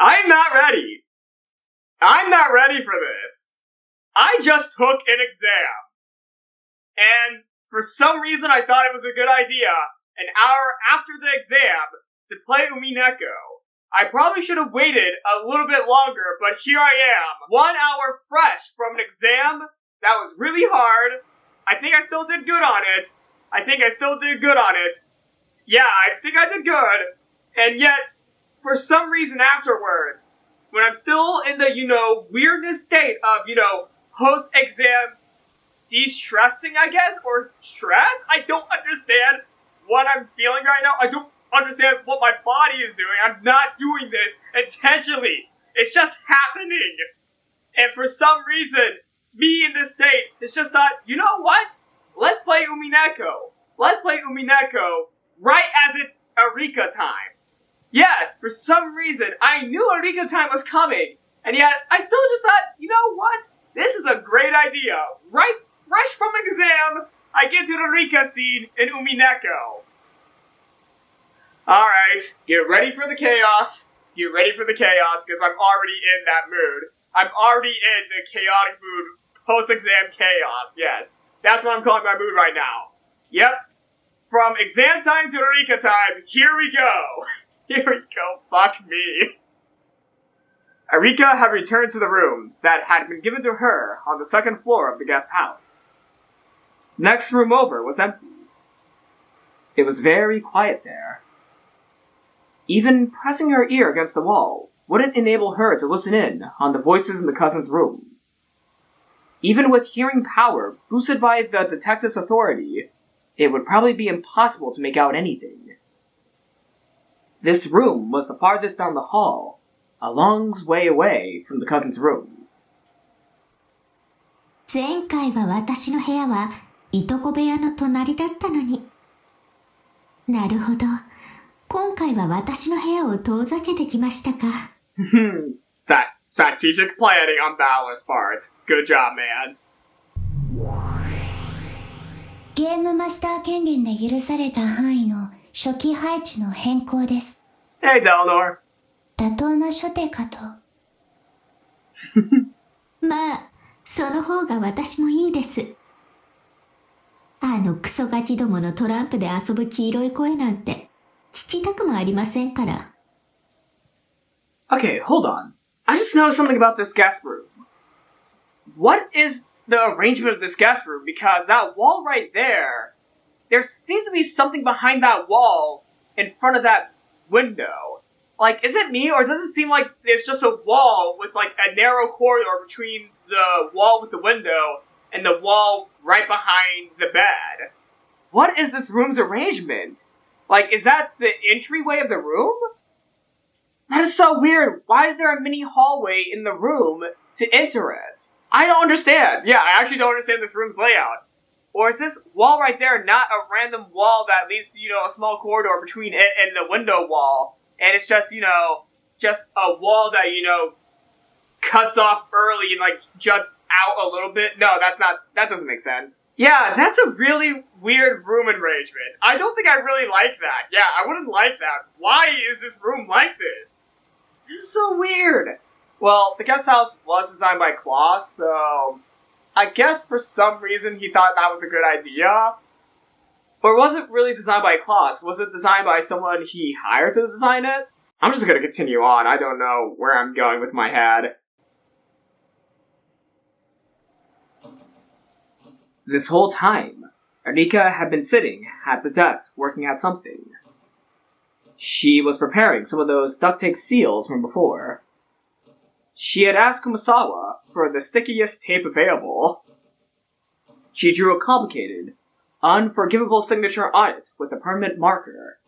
I'm not ready. I'm not ready for this. I just took an exam. And for some reason I thought it was a good idea, an hour after the exam, to play Umineko. I probably should have waited a little bit longer, but here I am, 1 hour fresh from an exam that was really hard. I think I still did good on it. Yeah, I think I did good. And yet, for some reason afterwards, when I'm still in the, weirdness state of, post-exam de-stressing, I guess, or stress? I don't understand what I'm feeling right now. I don't understand what my body is doing. I'm not doing this intentionally. It's just happening. And for some reason, me in this state has just thought, you know what? Let's play Umineko. Let's play Umineko right as it's Erika time. Yes, for some reason, I knew Erika time was coming. And yet, I still just thought, you know what? This is a great idea. Right fresh from exam, I get to the Erika scene in Umineko. Alright, get ready for the chaos. Get ready for the chaos, because I'm already in that mood. I'm already in the chaotic mood, post-exam chaos, yes. That's what I'm calling my mood right now. Yep. From exam time to Erika time, here we go. Here we go, fuck me. Erika had returned to the room that had been given to her on the second floor of the guest house. Next room over was empty. It was very quiet there. Even pressing her ear against the wall wouldn't enable her to listen in on the voices in the cousin's room. Even with hearing power boosted by the detective's authority, it would probably be impossible to make out anything. This room was the farthest down the hall, a long way away from the cousin's room. 前回は私の部屋はいとこ部屋の隣だったのに。なるほど。今回は私の部屋を遠ざけてきましたか。Strategic planning on Balor's part. Good job, man. ゲームマスター権限で許された範囲の初期配置の変更です。Hey, Dlanor. 妥当な初手かと。まあ、その方が私もいいです。あのクソガキどものトランプで遊ぶ黄色い声なんて聞きたくもありませんから。Okay, hold on. I just noticed something about this guest room. What is the arrangement of this guest room? Because that wall right there, there seems to be something behind that wall in front of that window. Like, is it me, or does it seem like it's just a wall with, like, a narrow corridor between the wall with the window and the wall right behind the bed? What is this room's arrangement? Like, is that the entryway of the room? That is so weird. Why is there a mini hallway in the room to enter it? I don't understand. Yeah, I actually don't understand this room's layout. Or is this wall right there not a random wall that leads to, a small corridor between it and the window wall? And it's just, just a wall that, cuts off early and, juts out a little bit? No, that doesn't make sense. Yeah, that's a really weird room arrangement. I don't think I really like that. Yeah, I wouldn't like that. Why is this room like this? This is so weird. Well, the guest house was designed by Klaus, so I guess for some reason he thought that was a good idea. Or was it really designed by Klaus? Was it designed by someone he hired to design it? I'm just gonna continue on. I don't know where I'm going with my head. This whole time, Erika had been sitting at the desk working at something. She was preparing some of those duct tape seals from before. She had asked Kumasawa for the stickiest tape available. She drew a complicated, unforgivable signature on it with a permanent marker,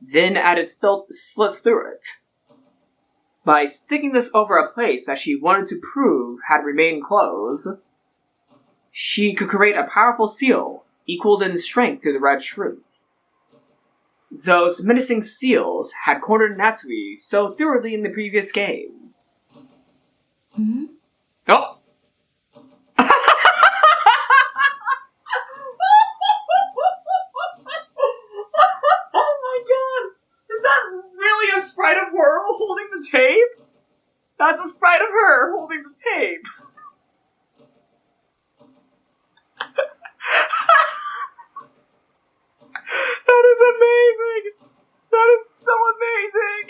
then added slits through it. By sticking this over a place that she wanted to prove had remained closed, she could create a powerful seal equal in strength to the Red Truth. Those menacing seals had cornered Natsui so thoroughly in the previous game. Hmm? Oh! Oh my god! Is that really a sprite of horror holding the tape? That's a sprite of her holding the tape. That is amazing. That is so amazing.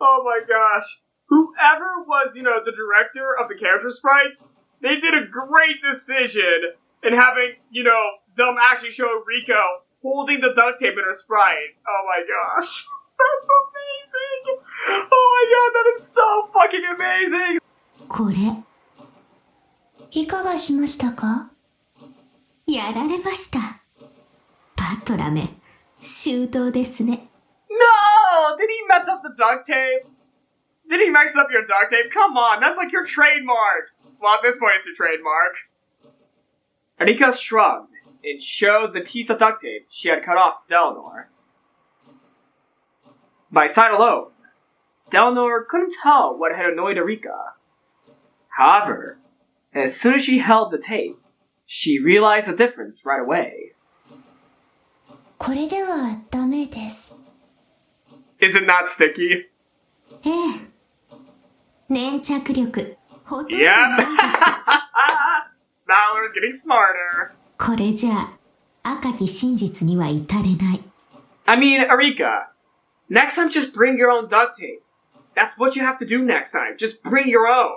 Oh my gosh. Whoever was, the director of the character sprites, they did a great decision in having, them actually show Rico holding the duct tape in her sprite. Oh my gosh. That's amazing. Oh my god, that is so fucking amazing. これ、いかがしましたか？やられました。パトラめ、周到ですね。No! Did he mess up the duct tape? Did he mess up your duct tape? Come on, that's like your trademark. Well, at this point, it's your trademark. Erika shrugged and showed the piece of duct tape she had cut off to Dlanor. By sight alone, Dlanor couldn't tell what had annoyed Erika. However, as soon as she held the tape, she realized the difference right away. これではダメです。Isn't that sticky? ええ。粘着力、ほとんど Yep. ないです。Valor's getting smarter. これじゃあ、赤き真実には至れない。I mean, Erika, next time just bring your own duct tape. That's what you have to do next time. Just bring your own.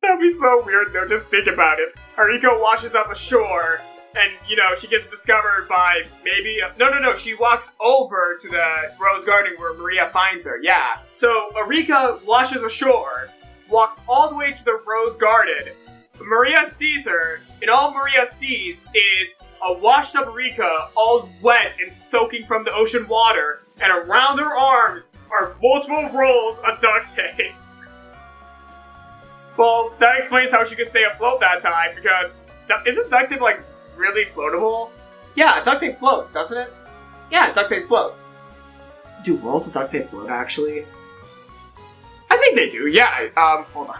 That'd be so weird though, just think about it. Erika washes up ashore, and, she gets discovered by maybe... No, she walks over to the Rose Garden where Maria finds her, yeah. So, Erika washes ashore, walks all the way to the Rose Garden. Maria sees her, and all Maria sees is a washed up Erika, all wet and soaking from the ocean water, and around her arms are multiple rolls of duct tape. Well, that explains how she could stay afloat that time, because isn't duct tape, really floatable? Yeah, duct tape floats, doesn't it? Yeah, duct tape float. Do rolls of duct tape float, actually? I think they do, yeah. Hold on.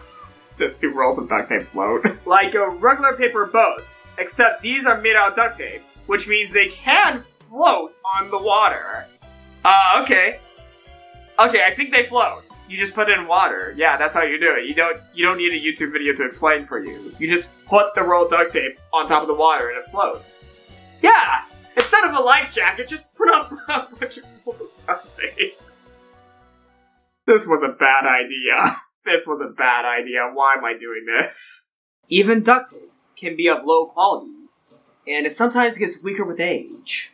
Do rolls of duct tape float? Like a regular paper boat, except these are made out of duct tape, which means they can float on the water. Okay. Okay, I think they float. You just put it in water. Yeah, that's how you do it. You don't need a YouTube video to explain for you. You just put the roll of duct tape on top of the water and it floats. Yeah! Instead of a life jacket, just put up a bunch of rolls of duct tape. This was a bad idea. This was a bad idea. Why am I doing this? Even duct tape can be of low quality, and it sometimes gets weaker with age.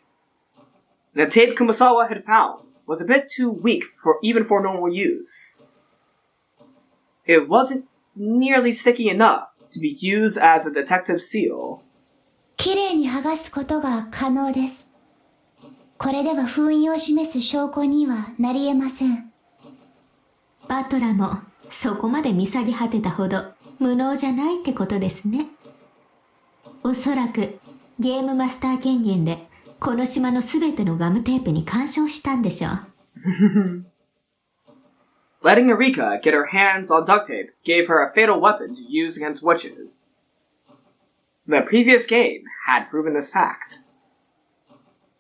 The tape Kumasawa had found was a bit too weak even for normal use. It wasn't nearly sticky enough to be used as a detective seal. きれいに剥がすことが可能です。これでは封印を示す証拠にはなり得ません。バトラもそこまで見下げ果てたほど無能じゃないってことですね。おそらくゲームマスター権限でこの島のすべてのガムテープに干渉したんでしょう。Letting Erika get her hands on duct tape gave her a fatal weapon to use against witches. The previous game had proven this fact.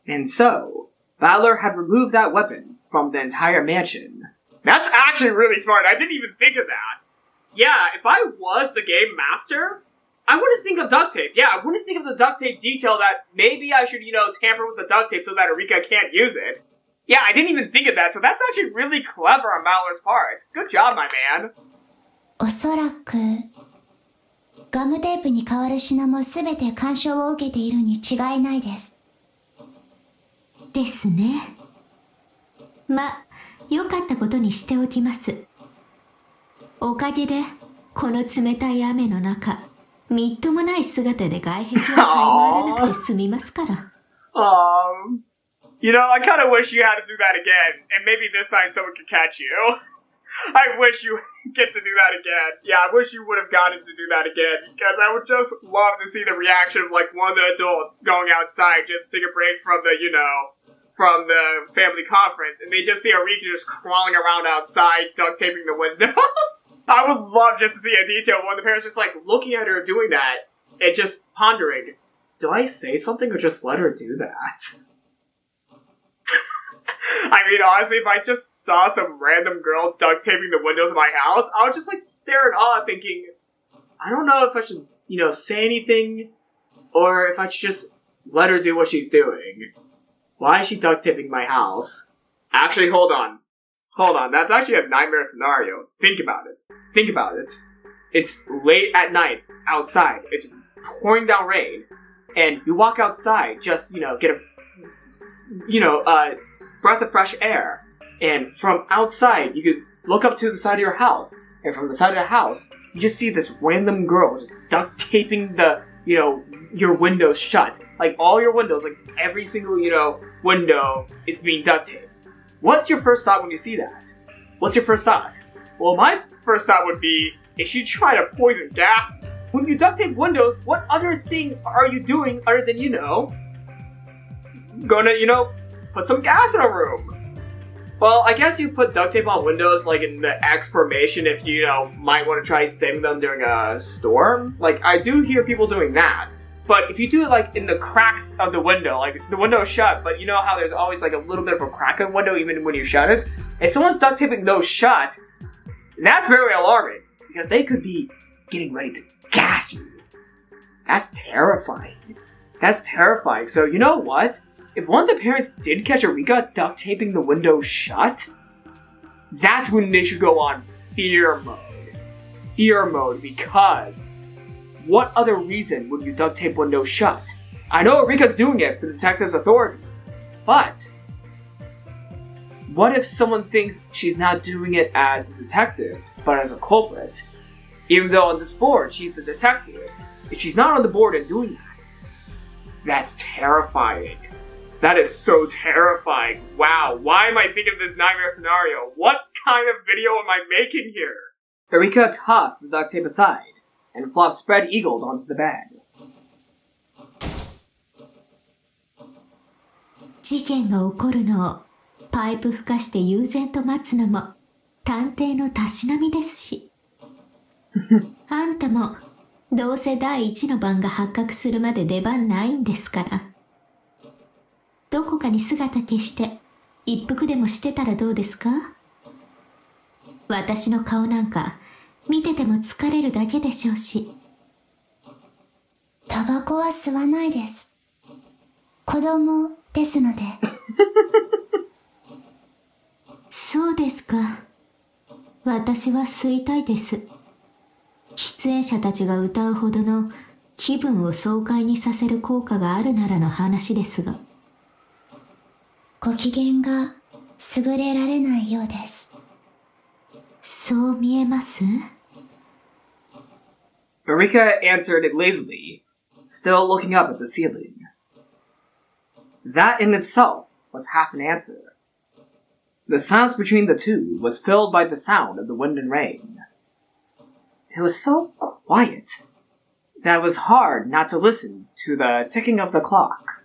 And so, Valor had removed that weapon from the entire mansion. That's actually really smart. I didn't even think of that. Yeah, if I was the game master, I wouldn't think of duct tape. Yeah, I wouldn't think of the duct tape detail that maybe I should, tamper with the duct tape so that Erika can't use it. Yeah, I didn't even think of that, so that's actually really clever on Valor's part. Good job, my man. おそらく、ガムテープに代わる品もすべて干渉を受けているに違いないです。ですね。ま、良かったことにしておきます。おかげで、この冷たい雨の中、みっともない姿で外壁を這い回らなくて済みますから。I kind of wish you had to do that again, and maybe this time someone could catch you. I wish you get to do that again. Yeah, I wish you would have gotten to do that again, because I would just love to see the reaction of, one of the adults going outside just to take a break from the, from the family conference, and they just see Erika just crawling around outside, duct taping the windows. I would love just to see a detail of one of the parents just, looking at her doing that, and just pondering, do I say something or just let her do that? I mean, honestly, if I just saw some random girl duct taping the windows of my house, I would just like stare in awe thinking, I don't know if I should, say anything or if I should just let her do what she's doing. Why is she duct taping my house? Actually, hold on. That's actually a nightmare scenario. Think about it. It's late at night outside. It's pouring down rain. And you walk outside just, get a breath of fresh air. And from outside, you could look up to the side of your house. And from the side of the house, you just see this random girl just duct taping your windows shut. Like all your windows, like every single, window is being duct taped. What's your first thought when you see that? What's your first thought? Well, my first thought would be, is she trying to poison gas me? When you duct tape windows, what other thing are you doing other than, gonna, put some gas in a room? Well, I guess you put duct tape on windows, like in the X formation if you, might want to try saving them during a storm. Like, I do hear people doing that. But if you do it, like, in the cracks of the window, like, the window is shut, but you know how there's always, like, a little bit of a crack in the window even when you shut it? If someone's duct taping those shut, that's very alarming. Because they could be getting ready to gas you. That's terrifying. So, you know what? If one of the parents did catch Erika duct taping the window shut, that's when they should go on fear mode. Because what other reason would you duct tape windows shut? I know Erika's doing it for the detective's authority, but what if someone thinks she's not doing it as a detective, but as a culprit? Even though on this board she's the detective, if she's not on the board and doing that, that's terrifying. That is so terrifying. Wow, why am I thinking of this nightmare scenario? What kind of video am I making here? Erika tossed the duct tape aside and flopped spread-eagled onto the bed. 事件が起こるのをパイプ吹かして悠然と待つのも探偵のたしなみですし。あんたもどうせ第一の番が発覚するまで出番ないんですから。どこかに姿消して一服でもしてたらどうですか？私の顔なんか見てても疲れるだけでしょうし。タバコは吸わないです。子供ですので。そうですか。私は吸いたいです。出演者たちが歌うほどの気分を爽快にさせる効果があるならの話ですが。ご機嫌が優れられないようです。そう見えます？ Erika answered it lazily, still looking up at the ceiling. That in itself was half an answer. The silence between the two was filled by the sound of the wind and rain. It was so quiet that it was hard not to listen to the ticking of the clock.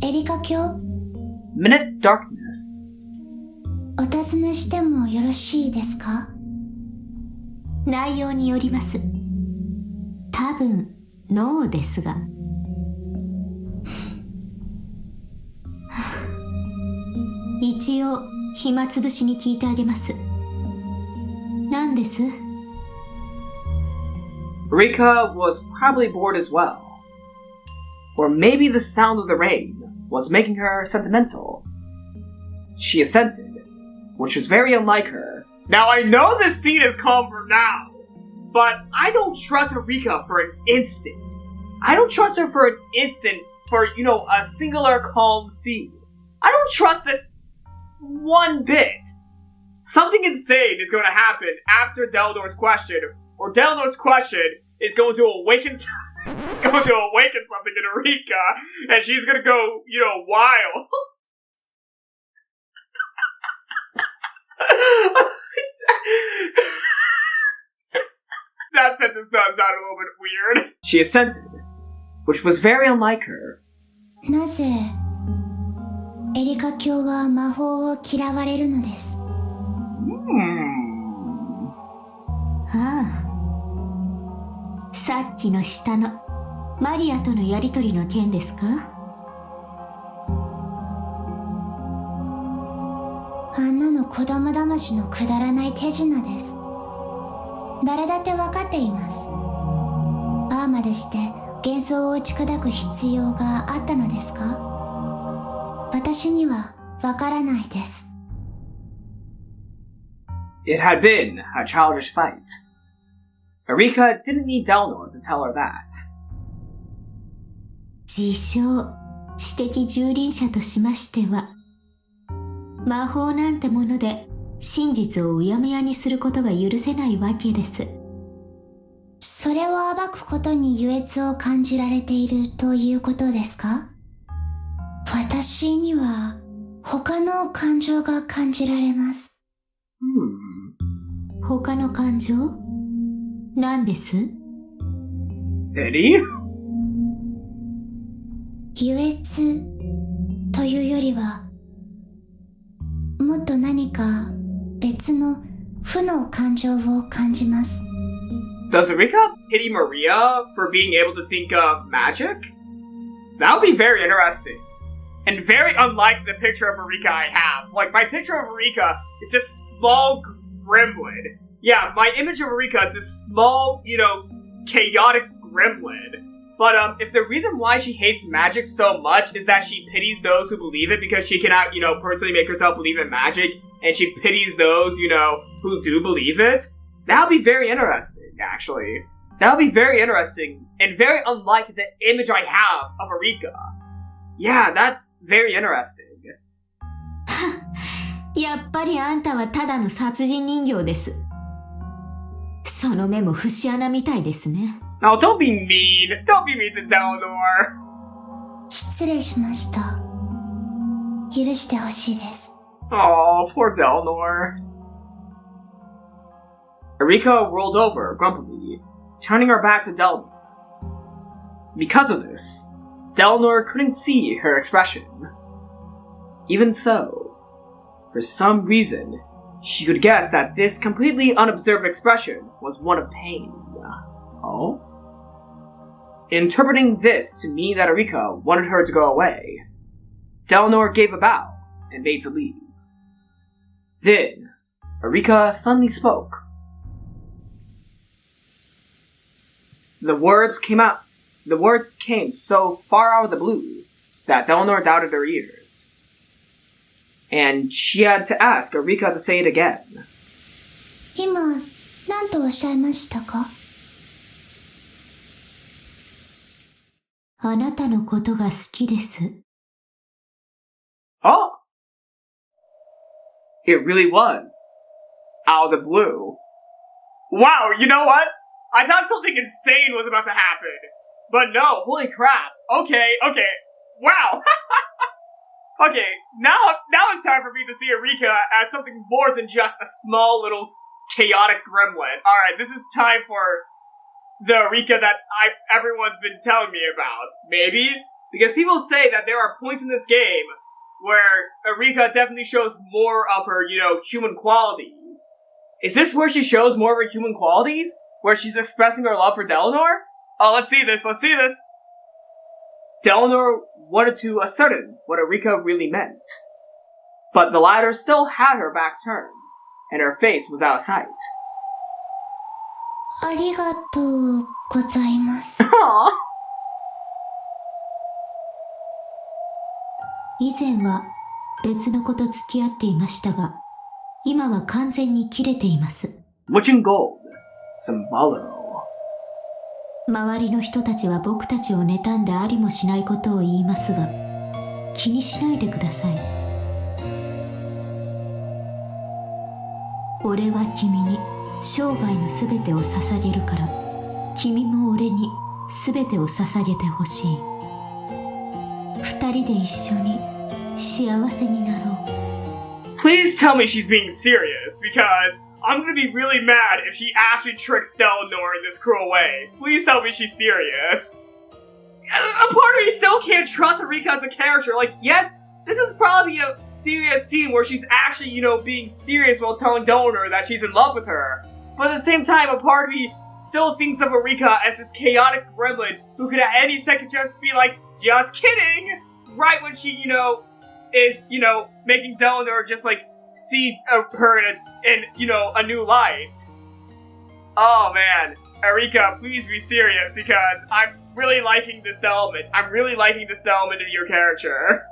Erika kyo? Minute darkness. お尋ねしてもよろしいですか？内容によります。多分、ノーですが。一応、暇つぶしに聞いてあげます。何です？ Erika was probably bored as well. Or maybe the sound of the rain was making her sentimental. She assented, which was very unlike her. Now I know this scene is calm for now, but I don't trust Erika for an instant. I don't trust her for an instant for, a singular calm scene. I don't trust this one bit. Something insane is going to happen after Dlanor's question, or Dlanor's question is going to awaken something in Erika, and she's going to go, wild. That sentence does sound a little bit weird. She assented, which was very unlike her. なぜエリカ卿は魔法を嫌われるのです。ああ。さっきの下のマリアとのやりとりの件ですか？あんなの子供騙しのくだらない手品です。誰だって分かっています。ああまでして幻想を打ち砕く必要があったのですか？私には分からないです。It had been a childish fight. Erika didn't need Dlanor to tell her that. 自称知的蹂躙者としましては、魔法なんてもので真実をうやむやにすることが許せないわけです。それを暴くことに優越を感じられているということですか？私には他の感情が感じられます。他の感情？何です？ Pity? 優越というよりは、もっと何か別の負の感情を感じます。Does Erika pity Maria for being able to think of magic? That would be very interesting. And very unlike the picture of Erika I have. Like, my picture of Erika is this small gremlin. Yeah, my image of Erika is this small, chaotic gremlin. But if the reason why she hates magic so much is that she pities those who believe it because she cannot, personally make herself believe in magic, and she pities those, who do believe it, that would be very interesting, actually. That would be very interesting, and very unlike the image I have of Erika. Yeah, that's very interesting. やっぱりあんたはただの殺人人形です。その目も節穴みたいですね。No, don't be mean. Don't be mean to Dlanor. 失礼しました。許してほしいです。Oh, poor Dlanor. Erika rolled over grumpily, turning her back to Dlanor. Because of this, Dlanor couldn't see her expression. Even so, for some reason, she could guess that this completely unobserved expression was one of pain. Oh? Interpreting this to mean that Erika wanted her to go away, Dlanor gave a bow and made to leave. Then, Erika suddenly spoke. The words came so far out of the blue that Dlanor doubted her ears. And she had to ask Erika to say it again. 今、何とおっしゃいましたか？あなたのことが好きです。Oh! It really was. Out of the blue. Wow, you know what? I thought something insane was about to happen. But no, holy crap. Okay. Wow! Okay, now it's time for me to see Erika as something more than just a small little chaotic gremlin. Alright, this is time for the Erika that everyone's been telling me about. Maybe? Because people say that there are points in this game where Erika definitely shows more of her, human qualities. Is this where she shows more of her human qualities? Where she's expressing her love for Dlanor? Oh, let's see this. Dlanor wanted to ascertain what Erika really meant. But the latter still had her back turned, and her face was out of sight. ありがとうございます。以前は別の子と付き合っていましたが、今は完全に切れています。Witching Gold, Symbolo. 周りの人たちは僕たちを妬んでありもしないことを言いますが、気にしないでください。俺は君に生涯のすべてを捧げるから、君も俺にすべてを捧げてほしい。二人で一緒に幸せになろう。Please tell me she's being serious, because I'm gonna be really mad if she actually tricks Dlanor in this cruel way. Please tell me she's serious. A part of me still can't trust Erika as a character. Like, yes, this is probably a serious scene where she's actually, being serious while telling Dlanor that she's in love with her. But at the same time, a part of me still thinks of Erika as this chaotic gremlin who could at any second just be like, just kidding! Right when she, is, making Dlanor just, see her in a new light. Oh, man. Erika, please be serious, because I'm really liking this element. I'm really liking this element of your character.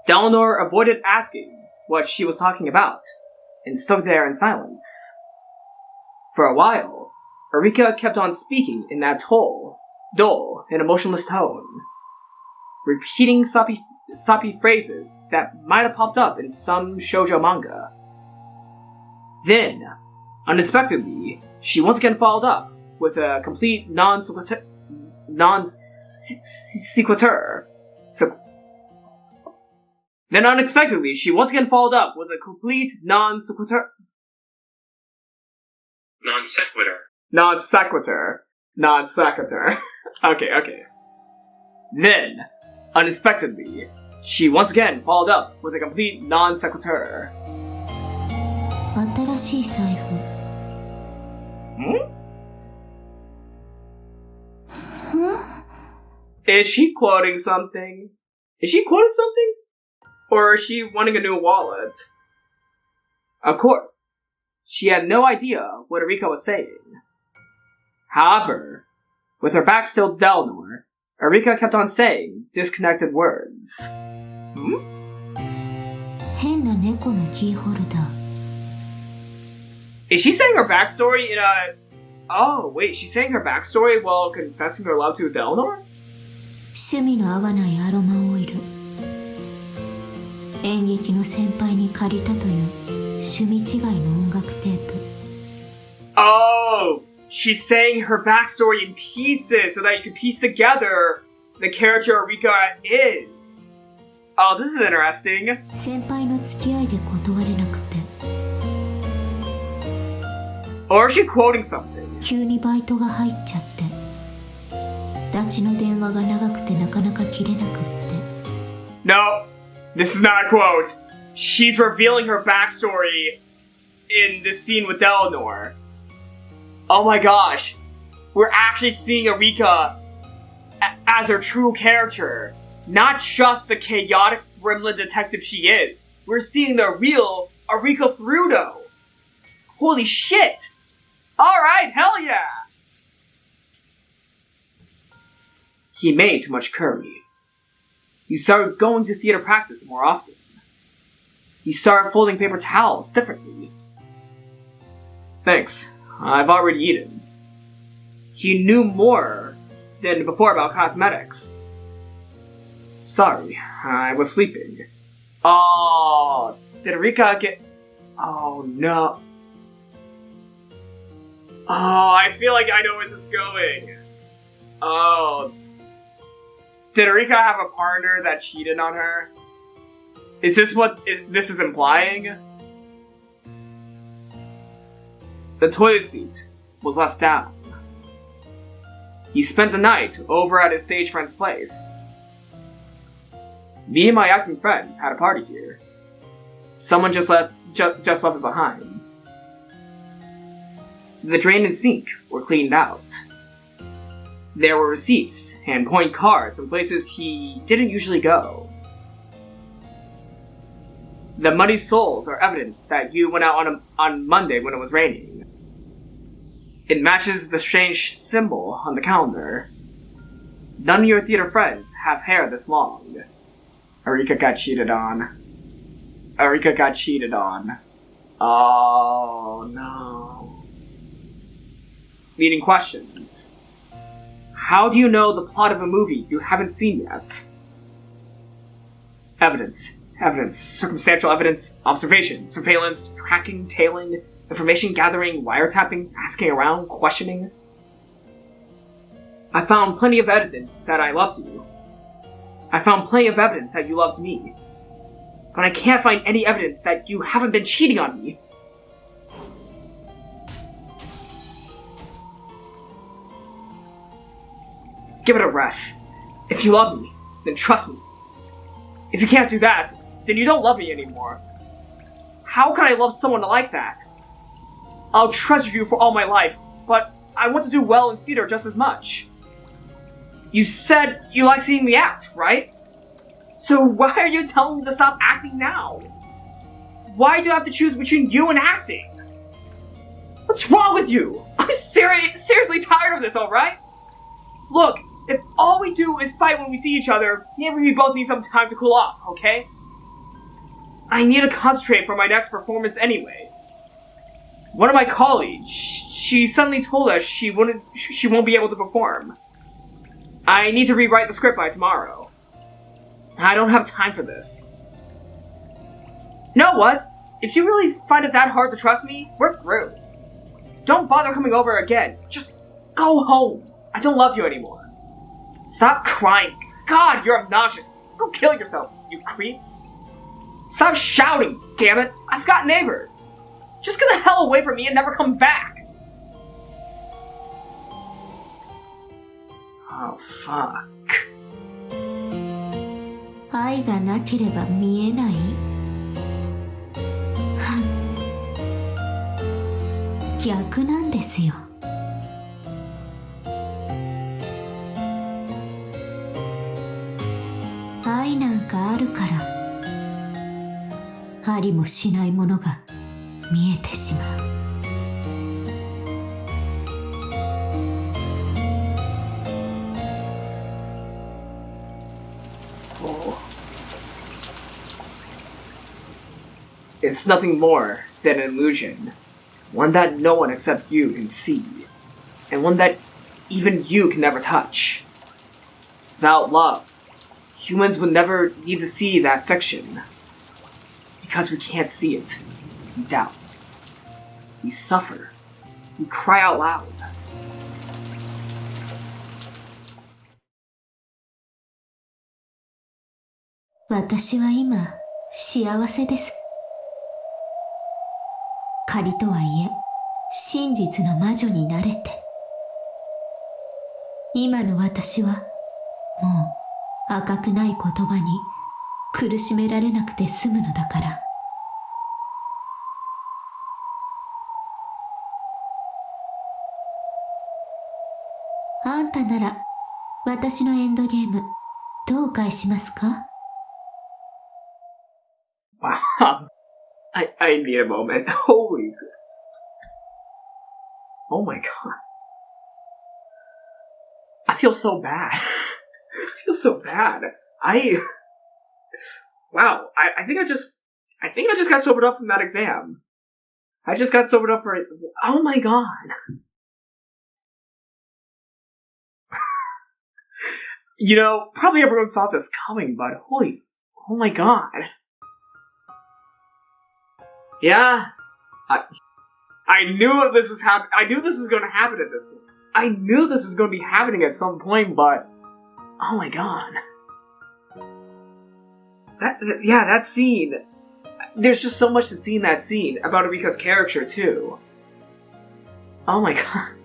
Dlanor avoided asking what she was talking about, and stood there in silence. For a while, Erika kept on speaking in that dull, and emotionless tone, repeating soppy phrases that might have popped up in some shoujo manga. Then, unexpectedly, she once again followed up with a complete non sequitur. Then unexpectedly, she once again followed up with a complete non sequitur. Okay. Then, unexpectedly, she once again followed up with a complete non sequitur. 新しい財布。Is she quoting something? Or is she wanting a new wallet? Of course, she had no idea what Erika was saying. However, with her back still to Dlanor, Erika kept on saying disconnected words. 変な猫のキーホルダー。 Is she saying her backstory in a... Oh, wait, she's saying her backstory while confessing her love to Dlanor? 趣味の合わないアロマオイル。演劇の先輩に借りたという趣味違いの音楽テープ。 Oh, she's saying her backstory in pieces so that you can piece together the character Erika is. Oh, this is interesting. 先輩の付き合いで断れなくて。 Or is she quoting something? 急にバイトが入っちゃって。ダチの電話が長くてなかなか切れなくって。 No, this is not a quote. She's revealing her backstory in this scene with Dlanor. Oh my gosh. We're actually seeing Erika as her true character. Not just the chaotic gremlin detective she is. We're seeing the real Erika Furudo. Holy shit! Alright, hell yeah! He made too much curry. He started going to theater practice more often. He started folding paper towels differently. Thanks, I've already eaten. He knew more than before about cosmetics. Sorry, I was sleeping. Oh, did Erika get... Oh no. Oh, I feel like I know where this is going. Oh. Did Erika have a partner that cheated on her? Is this what this is implying? The toilet seat was left down. He spent the night over at his stage friend's place. Me and my acting friends had a party here. Someone just left it behind. The drain and sink were cleaned out. There were receipts and point cards in places he didn't usually go. The muddy soles are evidence that you went out on Monday when it was raining. It matches the strange symbol on the calendar. None of your theater friends have hair this long. Erika got cheated on. Oh no. Leading questions. How do you know the plot of a movie you haven't seen yet? Evidence, circumstantial evidence, observation, surveillance, tracking, tailing, information gathering, wiretapping, asking around, questioning. I found plenty of evidence that I loved you. I found plenty of evidence that you loved me. But I can't find any evidence that you haven't been cheating on me. Give it a rest. If you love me, then trust me. If you can't do that, then you don't love me anymore. How can I love someone like that? I'll treasure you for all my life, but I want to do well in theater just as much. You said you like seeing me act, right? So why are you telling me to stop acting now? Why do I have to choose between you and acting? What's wrong with you? I'm seriously tired of this, alright? Look, if all we do is fight when we see each other, maybe we both need some time to cool off, okay? I need to concentrate for my next performance anyway. One of my colleagues, she suddenly told us she won't be able to perform. I need to rewrite the script by tomorrow. I don't have time for this. You know what? If you really find it that hard to trust me, we're through. Don't bother coming over again. Just go home. I don't love you anymore. Stop crying. God, you're obnoxious. Go kill yourself, you creep. Stop shouting, damn it. I've got neighbors. Just get the hell away from me and never come back. Oh, fuck. 愛がなければ見えない逆なんですよ。愛なんかあるからありもしないものが見えてしまう。It's nothing more than an illusion, one that no one except you can see, and one that even you can never touch. Without love, humans would never need to see that fiction. Because we can't see it, we doubt. We suffer. We cry out loud. "私は今幸せです。仮とはいえ真実の魔女になれて。今の私はもう赤くない言葉に苦しめられなくて済むのだから。あんたなら私のエンドゲームどう返しますか?" Wow. I need a moment. Holy. Oh my god. I feel so bad. I feel so bad. Wow. I think I just got sobered up from that exam. I just got sobered up for it. Oh my god. You know, probably everyone saw this coming, but oh my god. Yeah, I knew this was I knew this was going to happen at this point. I knew this was going to be happening at some point, but oh my god, that scene. There's just so much to see in that scene about Erika's character too. Oh my god.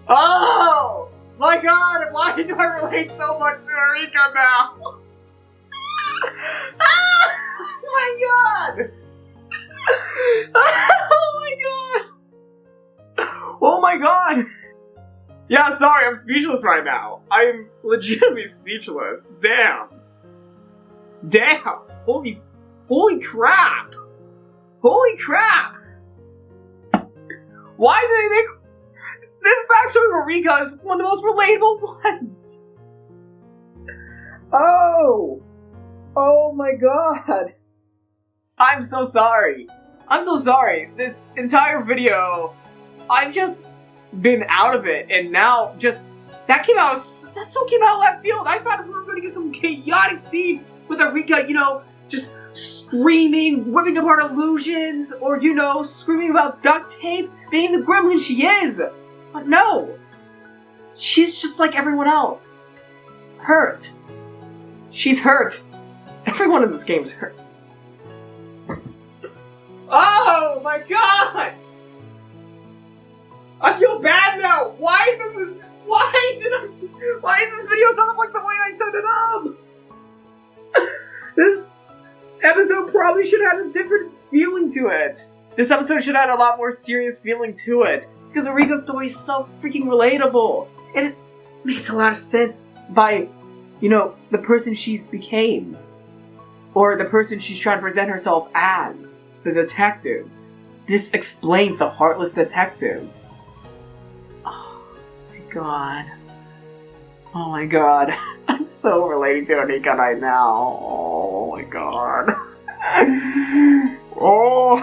Oh my god! Why do I relate so much to Erika now? Oh my god! Oh my god! Oh my god! Yeah, sorry, I'm speechless right now. I'm legitimately speechless. Damn. Damn. Holy crap. Holy crap. Why did they make this backstory for Erika is one of the most relatable ones? Oh my god. I'm so sorry. I'm so sorry. This entire video, I've just been out of it, and now that so came out of left field. I thought we were gonna get some chaotic scene with Erika, just screaming, ripping apart illusions, or screaming about duct tape, being the gremlin she is. But no, she's just like everyone else. Hurt. She's hurt. Everyone in this game is hurt. Oh my god! I feel bad now. Why is this video sound up like the way I set it up? This episode probably should have a different feeling to it. This episode should add a lot more serious feeling to it, because Erika's story is so freaking relatable, and it makes a lot of sense by, the person she's became. Or the person she's trying to present herself as, the detective. This explains the heartless detective. Oh my god. Oh my god. I'm so relating to Erika right now. Oh my god. Oh,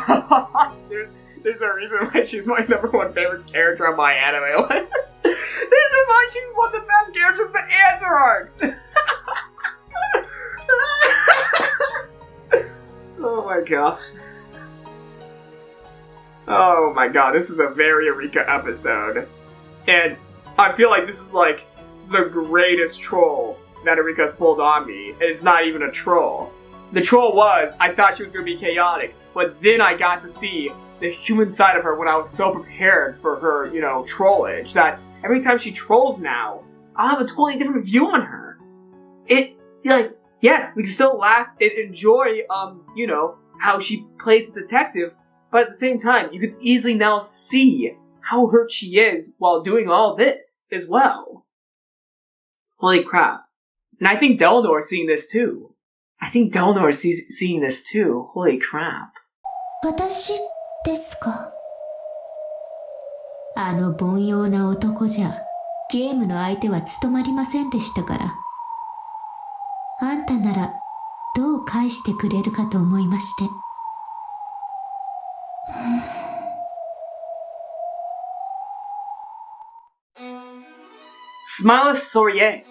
there's a reason why she's my #1 favorite character on my anime list. This is why she's one of the best characters in the answer arcs. Oh my gosh. Oh my god, this is a very Erika episode. And I feel like this is like the greatest troll that Erika's pulled on me. It's not even a troll. The troll was, I thought she was going to be chaotic, but then I got to see the human side of her when I was so prepared for her, trollage, that every time she trolls now, I'll have a totally different view on her. Yes, we can still laugh and enjoy, how she plays the detective, but at the same time, you can easily now see how hurt she is while doing all this as well. Holy crap. And I think Dlanor is seeing this too. Holy crap. 私ですか？あの凡庸な男じゃ、ゲームの相手は務まりませんでしたから。あんたなら、どう返してくれるかと思いまして。Smileless Sourier.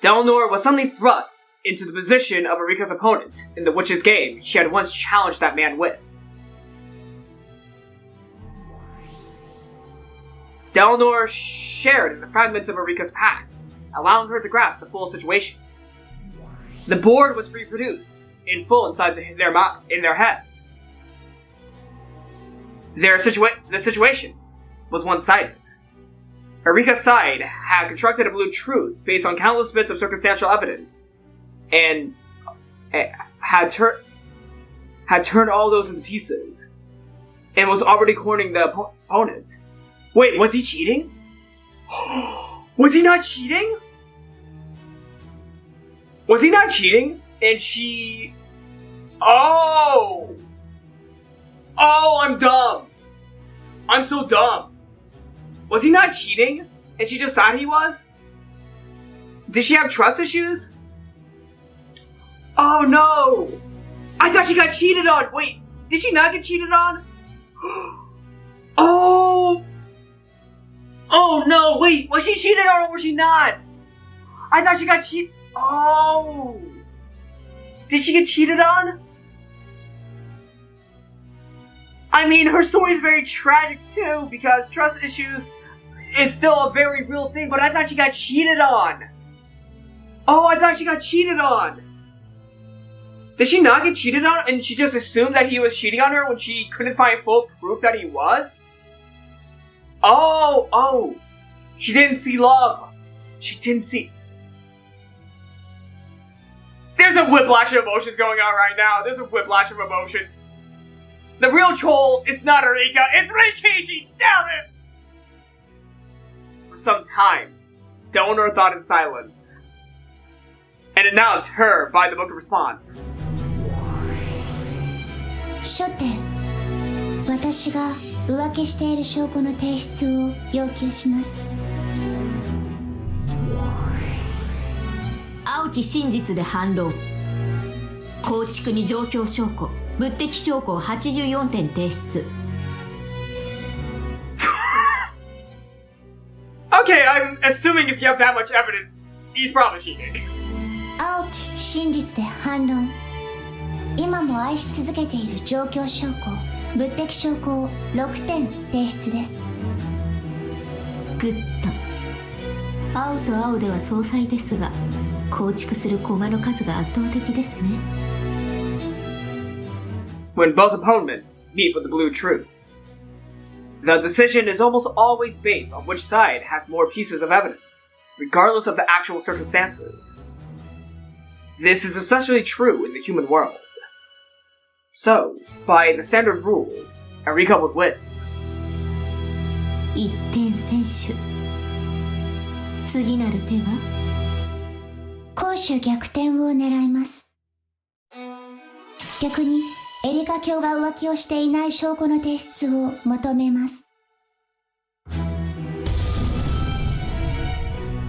Dlanor was suddenly thrust into the position of Erika's opponent in the witch's game she had once challenged that man with. Dlanor shared in the fragments of Erika's past, allowing her to grasp the full situation. The board was reproduced in full inside their heads. The situation was one-sided. Erika's side had constructed a blue truth based on countless bits of circumstantial evidence, and had turned all those into pieces, and was already cornering the opponent. Wait, was he cheating? Was he not cheating? Was he not cheating? And she... Oh, I'm dumb. I'm so dumb. Was he not cheating? And she just thought he was? Did she have trust issues? Oh no! I thought she got cheated on! Wait, did she not get cheated on? Oh! Oh no, wait, was she cheated on or was she not? I thought she got cheated. Oh! Did she get cheated on? I mean, her story is very tragic too, because trust issues is still a very real thing, but I thought she got cheated on. Oh, I thought she got cheated on. Did she not get cheated on and she just assumed that he was cheating on her when she couldn't find full proof that he was? Oh. She didn't see love. She didn't see... There's a whiplash of emotions going on right now. There's a whiplash of emotions. The real troll is not Erika, it's Rikishi, damn it! For some time, Dlanor thought in silence, and announced her by the book of response. 初手、私が浮気している証拠の提出を要求します。青き真実で反論。構築に状況証拠、物的証拠84点提出。Okay, I'm assuming if you have that much evidence, he's probably cheating. 青き真実で反論。今も愛し続けている状況証拠、物的証拠を6点提出です。グッド。青と青では相殺ですが、構築する駒の数が圧倒的ですね。When both opponents meet with the blue truth, the decision is almost always based on which side has more pieces of evidence, regardless of the actual circumstances. This is especially true in the human world. So, by the standard rules, Erika would win. 一点選手。次なる手は攻守逆転を狙います。逆にエリカ卿が浮気をしていない証拠の提出を求めます。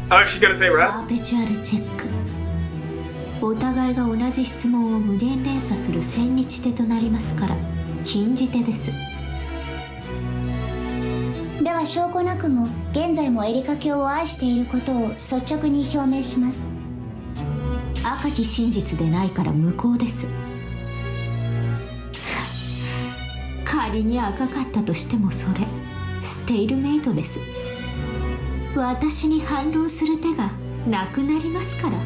Oh, is she gonna say パ red? ーペチュアルチェック。お互いが同じ質問を無限連鎖する千日手となりますから禁じ手です。では証拠なくも現在もエリカ卿を愛していることを率直に表明します。赤き真実でないから無効です。仮に赤かったとしてもそれステイルメイトです。私に反論する手がなくなりますから。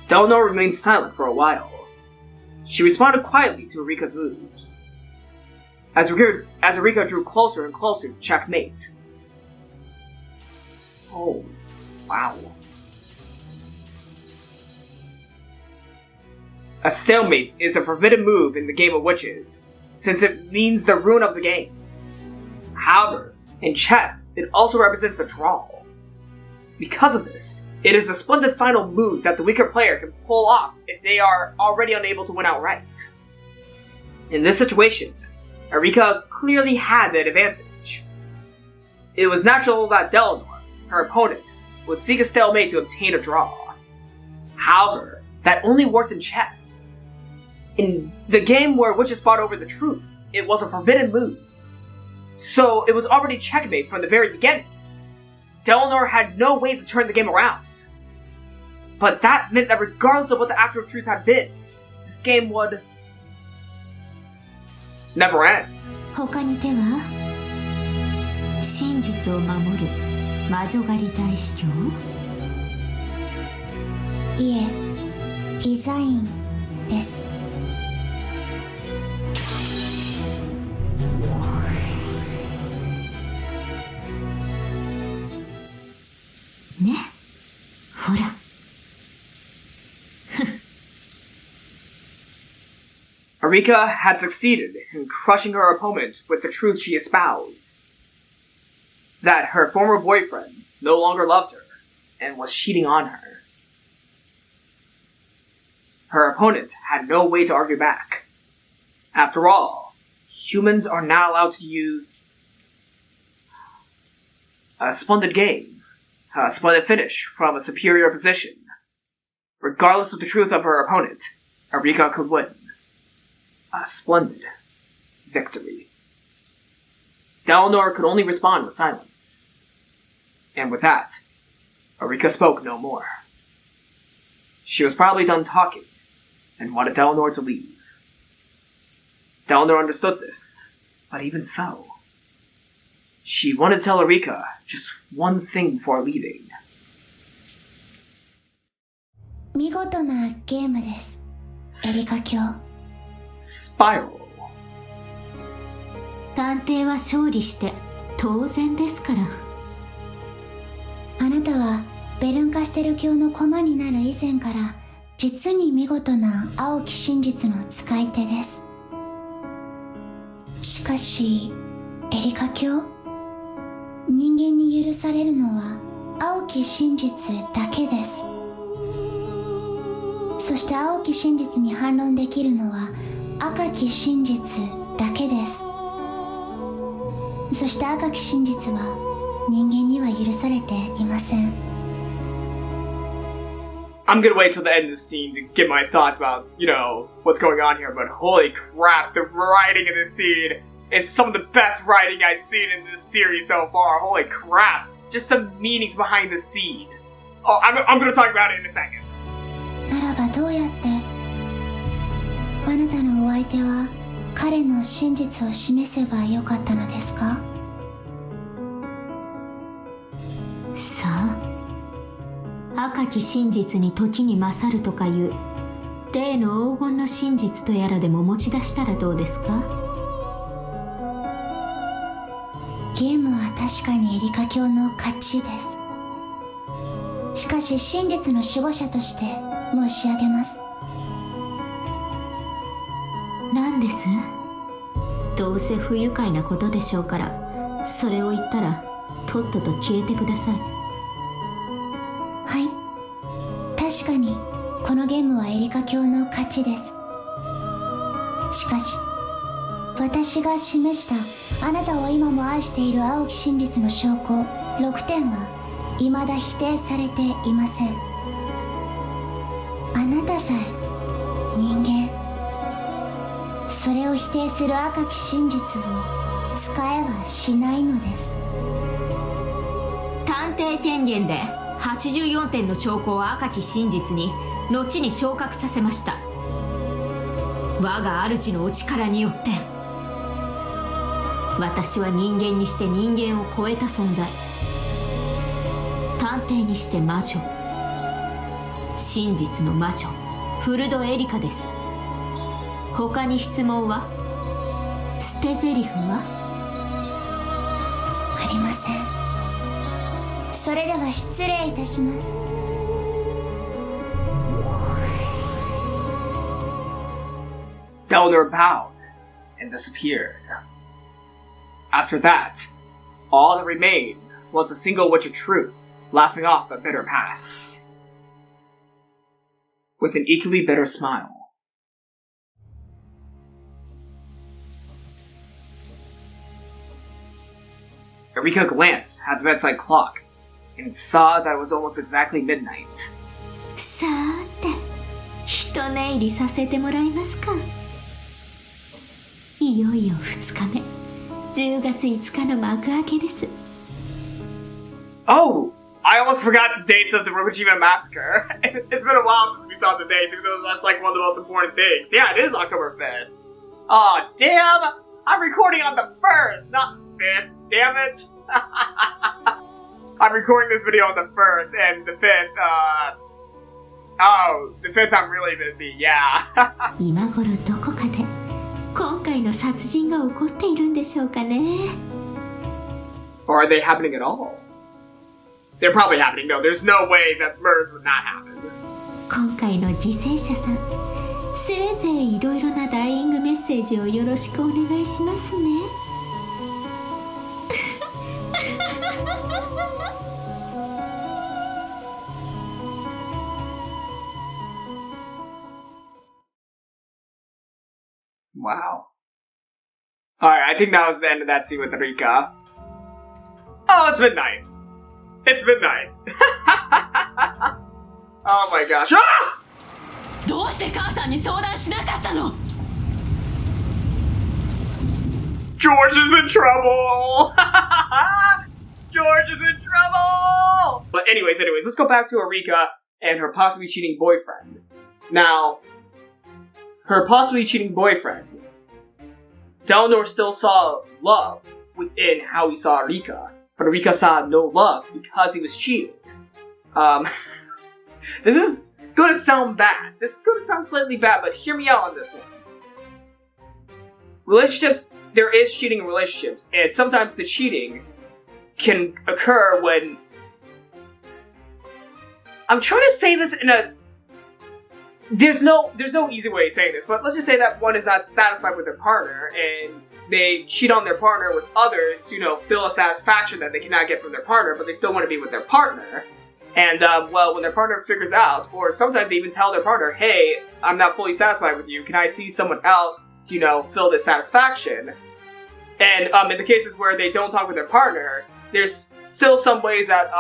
Dlanor remained silent for a while. She responded quietly to Erika's moves. As Erika drew closer and closer to checkmate. Oh, wow. A stalemate is a forbidden move in the game of witches, since it means the ruin of the game. However, in chess, it also represents a draw. Because of this, it is a splendid final move that the weaker player can pull off if they are already unable to win outright. In this situation, Erika clearly had the advantage. It was natural that Dlanor, her opponent, would seek a stalemate to obtain a draw. However, that only worked in chess. In the game where witches fought over the truth, it was a forbidden move. So it was already checkmate from the very beginning. Dlanor had no way to turn the game around. But that meant that regardless of what the actual truth had been, this game would never end. 他に手は真実を守る魔女狩り大司教。いえ、ギザインです。ね、ほら。Erika had succeeded in crushing her opponent with the truth she espoused. That her former boyfriend no longer loved her and was cheating on her. Her opponent had no way to argue back. After all, humans are not allowed to use a splendid game, a splendid finish from a superior position. Regardless of the truth of her opponent, Erika could win. A splendid victory. Dlanor could only respond with silence. And with that, Erika spoke no more. She was probably done talking and wanted Dlanor to leave. Dlanor understood this, but even so, she wanted to tell Erika just one thing before leaving. 見事なゲームです、エリカ卿。Spiral. 探偵は勝利して当然ですから。あなたはベルンカステル卿の駒になる以前から実に見事な青き真実の使い手です。しかしエリカ卿、人間に許されるのは青き真実だけです。そして青き真実に反論できるのは赤き真実だけです。そして赤き真実は人間には許されていません。I'm gonna wait till the end of the scene to get my thoughts about, what's going on here, but holy crap, the writing in this scene is some of the best writing I've seen in this series so far. Holy crap. Just the meanings behind the scene. Oh, I'm gonna talk about it in a second. ならばどうやってあなたのお相手は彼の真実を示せばよかったのですか？さあ、赤き真実に時に勝るとかいう例の黄金の真実とやらでも持ち出したらどうですか？ゲームは確かにエリカ卿の勝ちです。しかし真実の守護者として申し上げます。何です？どうせ不愉快なことでしょうから、それを言ったらとっとと消えてください。はい、確かにこのゲームはエリカ卿の勝ちです。しかし私が示したあなたを今も愛している青き真実の証拠6点は未だ否定されていません。あなたさえ人間、それを否定する赤き真実を使えはしないのです。探偵権限で84点の証拠を赤き真実に後に昇格させました。我が主のお力によって、私は人間にして人間を超えた存在、探偵にして魔女、真実の魔女フルドエリカです。他に質問は？捨て台詞は？ありません。それでは失礼いたします。Dlanor bowed and disappeared. After that, all that remained was a single witch of truth, laughing off a bitter past, with an equally bitter smile. Erika glanced at the bedside clock and saw that it was almost exactly midnight. さーて、一寝入りさせてもらえますか。いよいよ2日目、10月5日の幕開けです。Oh! I almost forgot the dates of the Rokujima massacre. It's been a while since we saw the dates, even though that's like one of the most important things. Yeah, it is October 5th. Aw, damn! I'm recording on the 1st, not 5th. Damn it! I'm recording this video on the 1st, and the 5th, Oh, the 5th I'm really busy, yeah. 今頃どこかで今回の殺人が起こっているんでしょうかね。Or are they happening at all? They're probably happening, though. There's no way that murders would not happen. 今回の犠牲者さん、せいぜいいろいろなダイイングメッセージをよろしくお願いしますね。Wow. Alright, I think that was the end of that scene with Erika. Oh, it's midnight. It's midnight. Oh my gosh. Ah! どうして母さんに相談しなかったの？ George is in trouble! George is in trouble! But anyways, let's go back to Erika and her possibly cheating boyfriend. Now, her possibly cheating boyfriend, Dlanor still saw love within how he saw Erika, but Erika saw no love because he was cheating. This is gonna sound bad. This is gonna sound slightly bad, but hear me out on this one. Relationships, there is cheating in relationships, and sometimes the cheating can occur when... I'm trying to say this in a... There's no easy way of saying this, but let's just say that one is not satisfied with their partner, and they cheat on their partner with others to, feel a satisfaction that they cannot get from their partner, but they still want to be with their partner. And, when their partner figures out, or sometimes they even tell their partner, hey, I'm not fully satisfied with you, can I see someone else to, fill this satisfaction? And, in the cases where they don't talk with their partner, there's still some ways that,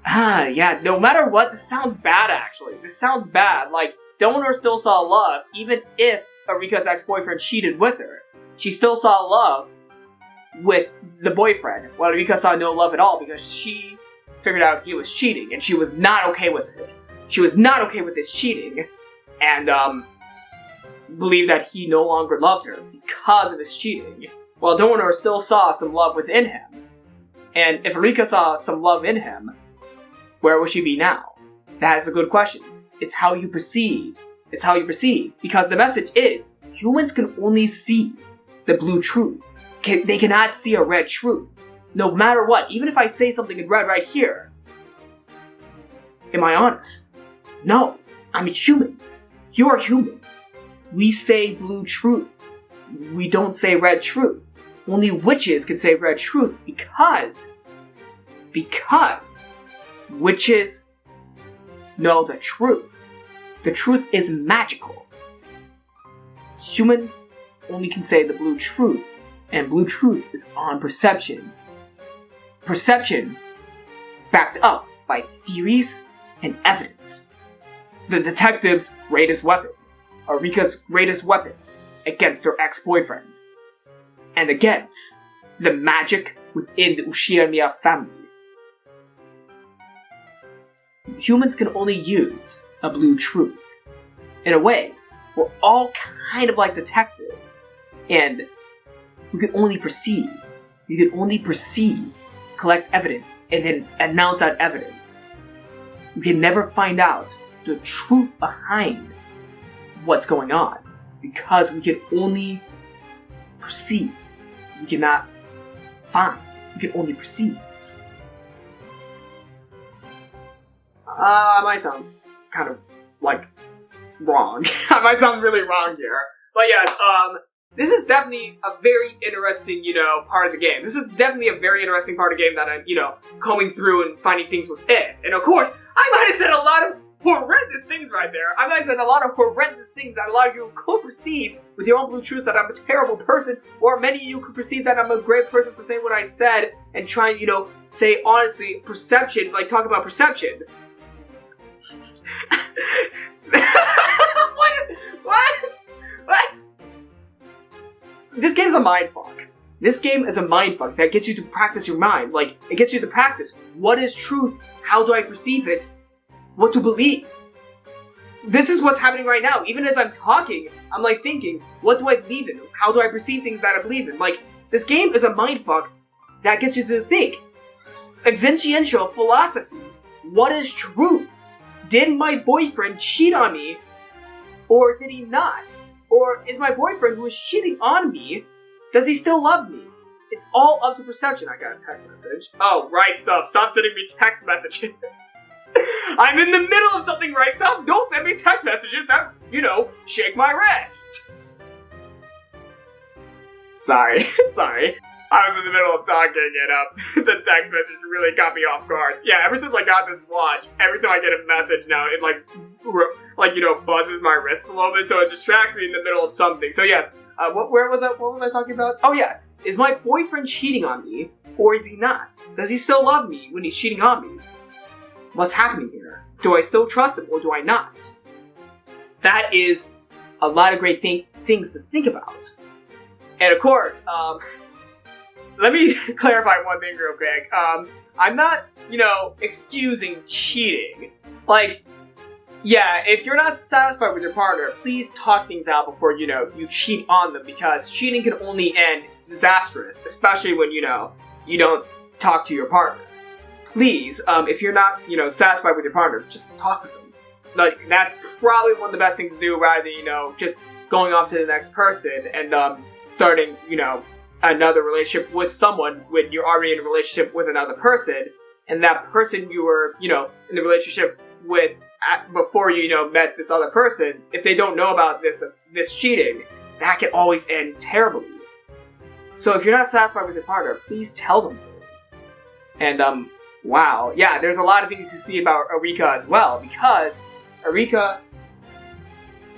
yeah, no matter what, this sounds bad, actually. This sounds bad. Like, Dlanor still saw love, even if Erika's ex-boyfriend cheated with her. She still saw love with the boyfriend, while Erika saw no love at all, because she figured out he was cheating, and she was not okay with it. She was not okay with his cheating, and, believed that he no longer loved her because of his cheating, while Dlanor still saw some love within him. And if Erika saw some love in him, where will she be now? That is a good question. It's how you perceive. It's how you perceive. Because the message is, humans can only see the blue truth. They cannot see a red truth. No matter what, even if I say something in red right here, am I honest? No, I'm a human. You are human. we say blue truth. We don't say red truth. Only witches can say red truth because witches know the truth. The truth is magical. Humans only can say the blue truth, and blue truth is on perception. Perception backed up by theories and evidence. The detective's greatest weapon, Erika's greatest weapon, against her ex-boyfriend, and against the magic within the Ushiyamiya family. Humans can only use a blue truth. In a way, we're all kind of like detectives, and we can only perceive. We can only perceive, collect evidence, and then announce that evidence. We can never find out the truth behind what's going on, because we can only perceive. We cannot find. We can only perceive. I might sound kind of like wrong. I might sound really wrong here. But yes, this is definitely a very interesting, part of the game. This is definitely a very interesting part of the game that I'm, combing through and finding things within. And of course, I might have said a lot of horrendous things right there. I might have said a lot of horrendous things that a lot of you could perceive with your own blue truths that I'm a terrible person, or many of you could perceive that I'm a great person for saying what I said and trying, say honestly, perception, like talk about perception. What? This game's a mindfuck. This game is a mindfuck that gets you to practice your mind. Like, it gets you to practice. What is truth? How do I perceive it? What to believe? This is what's happening right now. Even as I'm talking, I'm like thinking, what do I believe in? How do I perceive things that I believe in? Like, this game is a mindfuck that gets you to think. Existential philosophy. What is truth? Did my boyfriend cheat on me? Or did he not? Or is my boyfriend who is cheating on me, does he still love me? It's all up to perception. I got a text message. Oh, right stuff. Stop sending me text messages. I'm in the middle of something, right stuff. Don't send me text messages that, shake my wrist. Sorry. I was in the middle of talking and the text message really got me off guard. Yeah, ever since I got this watch, every time I get a message now, it buzzes my wrist a little bit, so it distracts me in the middle of something. So yes, what was I talking about? Oh yes, is my boyfriend cheating on me, or is he not? Does he still love me when he's cheating on me? What's happening here? Do I still trust him, or do I not? That is a lot of great things to think about. And of course, let me clarify one thing real quick. I'm not, excusing cheating. Like, yeah, if you're not satisfied with your partner, please talk things out before, you cheat on them, because cheating can only end disastrous, especially when, you don't talk to your partner. Please, if you're not, satisfied with your partner, just talk with them. Like, that's probably one of the best things to do rather than, just going off to the next person and, starting, another relationship with someone when you're already in a relationship with another person, and that person you were, in the relationship with before you, met this other person, if they don't know about this cheating, that can always end terribly. So if you're not satisfied with your partner, please tell them things. And, wow. Yeah, there's a lot of things to see about Erika as well, because Erika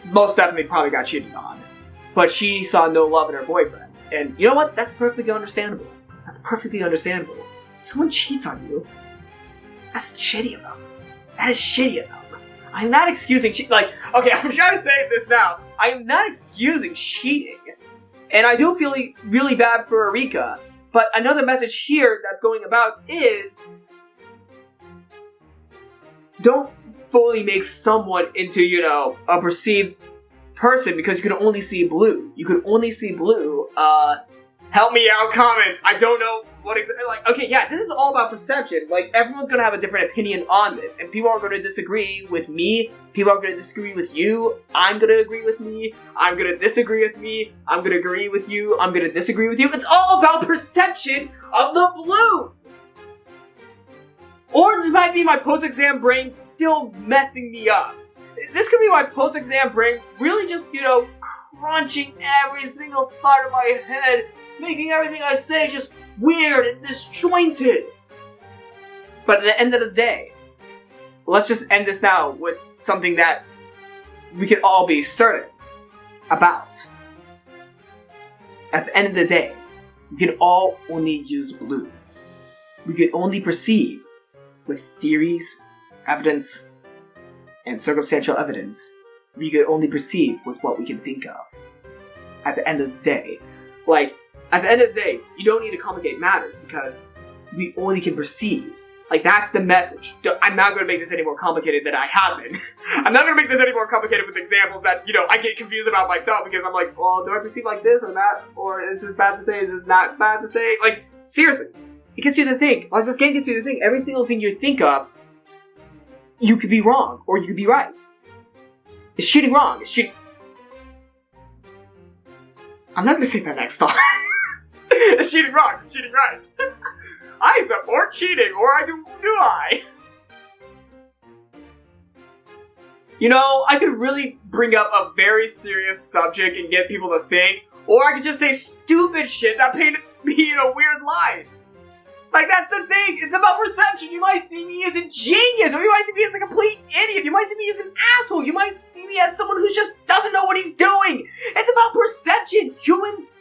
most definitely probably got cheated on, but she saw no love in her boyfriend. And you know what? That's perfectly understandable. If someone cheats on you, that's shitty of them. That is shitty of them. I'm not excusing okay, I'm trying to say this now. I am not excusing cheating. And I do feel really bad for Erika. But another message here that's going about is, don't fully make someone into, a perceived person because you can only see blue. Help me out, comments. I don't know what exactly, okay, yeah, this is all about perception. Like, everyone's gonna have a different opinion on this, and people are gonna disagree with me, people are gonna disagree with you, I'm gonna agree with me, I'm gonna disagree with me, I'm gonna agree with you, I'm gonna disagree with you. It's all about perception of the blue! Or this might be my post-exam brain still messing me up. This could be my post-exam brain really just, crunching every single thought in my head, making everything I say just weird and disjointed. But at the end of the day, let's just end this now with something that we can all be certain about. At the end of the day, we can all only use blue. We can only perceive with theories, evidence, and circumstantial evidence. We can only perceive with what we can think of. At the end of the day, you don't need to complicate matters because we only can perceive. That's the message. I'm not going to make this any more complicated than I have been. I'm not going to make this any more complicated with examples that, I get confused about myself because I'm like, well, do I perceive like this or that? Or is this bad to say? Is this not bad to say? Seriously. It gets you to think. This game gets you to think. Every single thing you think of, you could be wrong or you could be right. Is cheating wrong? Is cheating... I'm not going to say that next thought. Is cheating wrong? Is cheating right? I support cheating, or do I? I could really bring up a very serious subject and get people to think, or I could just say stupid shit that painted me in a weird light. That's the thing, it's about perception. You might see me as a genius, or you might see me as a complete idiot, you might see me as an asshole, you might see me as someone who just doesn't know what he's doing. It's about perception. Humans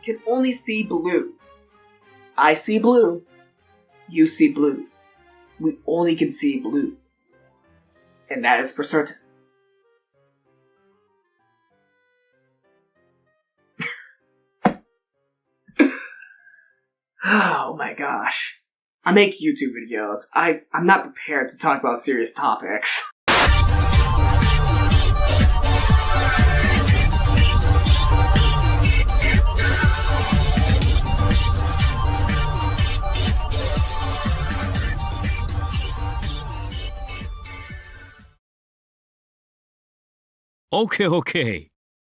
can only see blue. I see blue. You see blue. We only can see blue. And that is for certain. Oh my gosh. I make YouTube videos. I'm not prepared to talk about serious topics. Okay.